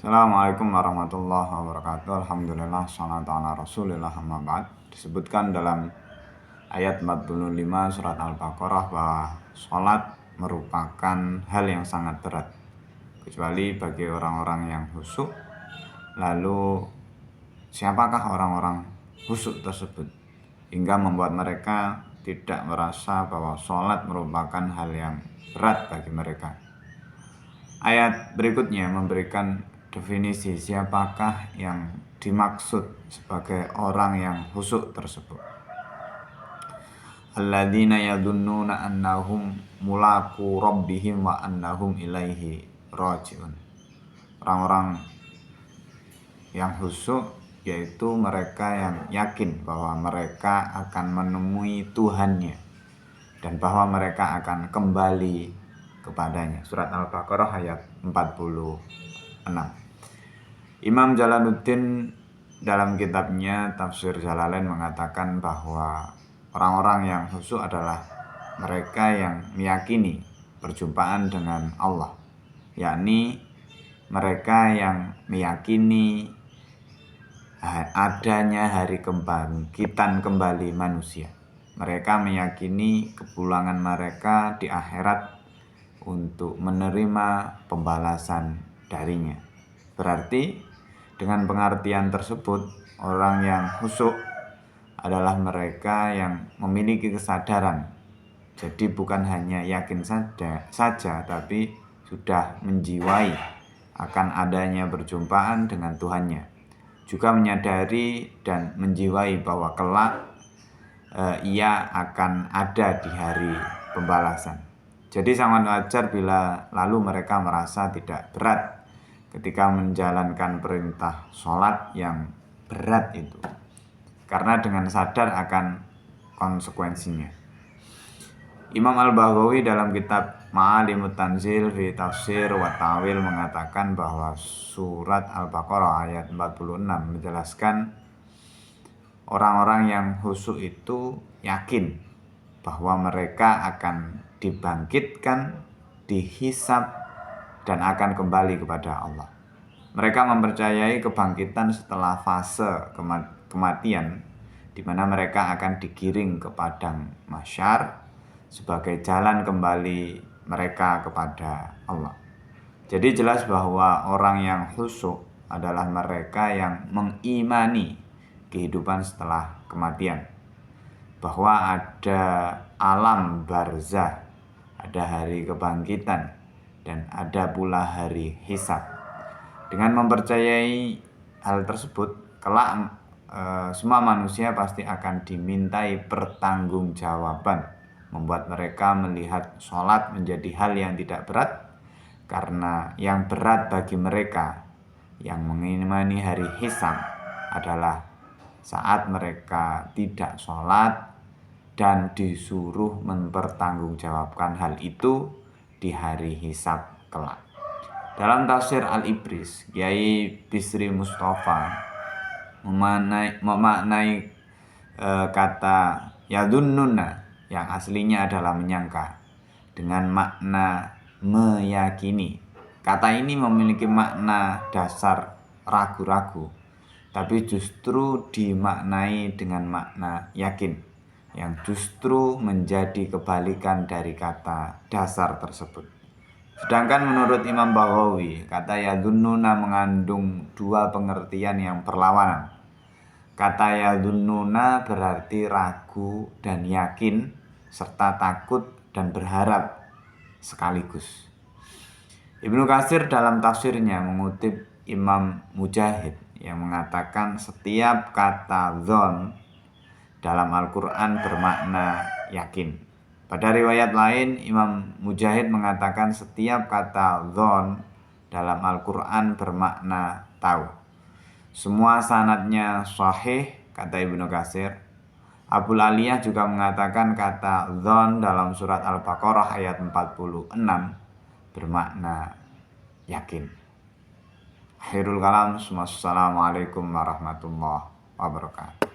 Assalamualaikum warahmatullahi wabarakatuh. Alhamdulillah, salatu ala rasulillah, amma ba'd. Disebutkan dalam ayat 45 surat Al-Baqarah bahwa sholat merupakan hal yang sangat berat, kecuali bagi orang-orang yang khusyuk. Lalu siapakah orang-orang khusyuk tersebut hingga membuat mereka tidak merasa bahwa sholat merupakan hal yang berat bagi mereka? Ayat berikutnya memberikan definisi siapakah yang dimaksud sebagai orang yang khusyuk tersebut. Alladzina yadunnuna annahum mulaqu rabbihim wa annahum ilaihi raji'un. Orang-orang yang khusyuk yaitu mereka yang yakin bahwa mereka akan menemui Tuhannya dan bahwa mereka akan kembali kepadanya. Surat Al-Baqarah ayat 46. Imam Jalaluddin dalam kitabnya Tafsir Jalalain mengatakan bahwa orang-orang yang khusyuk adalah mereka yang meyakini perjumpaan dengan Allah, yakni mereka yang meyakini adanya hari kebangkitan kembali manusia. Mereka meyakini kepulangan mereka di akhirat untuk menerima pembalasan darinya. Berarti dengan pengertian tersebut, orang yang khusyuk adalah mereka yang memiliki kesadaran. Jadi bukan hanya yakin saja, tapi sudah menjiwai akan adanya perjumpaan dengan Tuhannya. Juga menyadari dan menjiwai bahwa kelak ia akan ada di hari pembalasan. Jadi sangat wajar bila lalu mereka merasa tidak berat ketika menjalankan perintah sholat yang berat itu, karena dengan sadar akan konsekuensinya. Imam Al-Baghawi dalam kitab Ma'alimut Tanzil fi Tafsir wa Ta'wil mengatakan bahwa surat Al-Baqarah ayat 46 menjelaskan orang-orang yang khusyuk itu yakin bahwa mereka akan dibangkitkan, dihisab, dan akan kembali kepada Allah. Mereka mempercayai kebangkitan setelah fase kematian, di mana mereka akan digiring ke padang mahsyar sebagai jalan kembali mereka kepada Allah. Jadi jelas bahwa orang yang khusyuk adalah mereka yang mengimani kehidupan setelah kematian, bahwa ada alam barzah, ada hari kebangkitan, dan ada pula hari hisab. Dengan mempercayai hal tersebut, kelak semua manusia pasti akan dimintai pertanggungjawaban, membuat mereka melihat sholat menjadi hal yang tidak berat, karena yang berat bagi mereka yang mengimani hari hisab adalah saat mereka tidak sholat dan disuruh mempertanggungjawabkan hal itu di hari hisab kelak. Dalam tafsir Al-Ibris, Kiai Bisri Mustafa memaknai kata yadunnuna yang aslinya adalah menyangka dengan makna meyakini. Kata ini memiliki makna dasar ragu-ragu, tapi justru dimaknai dengan makna yakin, yang justru menjadi kebalikan dari kata dasar tersebut. Sedangkan menurut Imam Baghawi, kata yadunnuna mengandung dua pengertian yang berlawanan. Kata yadunnuna berarti ragu dan yakin, serta takut dan berharap sekaligus. Ibnu Katsir dalam tafsirnya mengutip Imam Mujahid yang mengatakan setiap kata dzon dalam Al-Quran bermakna yakin. Pada riwayat lain, Imam Mujahid mengatakan setiap kata dzon dalam Al-Quran bermakna tahu. Semua sanadnya sahih, kata Ibnu Katsir. Abul Aliyah juga mengatakan kata dzon dalam surat Al-Baqarah ayat 46 bermakna yakin. Akhirul kalam, wassalamualaikum warahmatullahi wabarakatuh.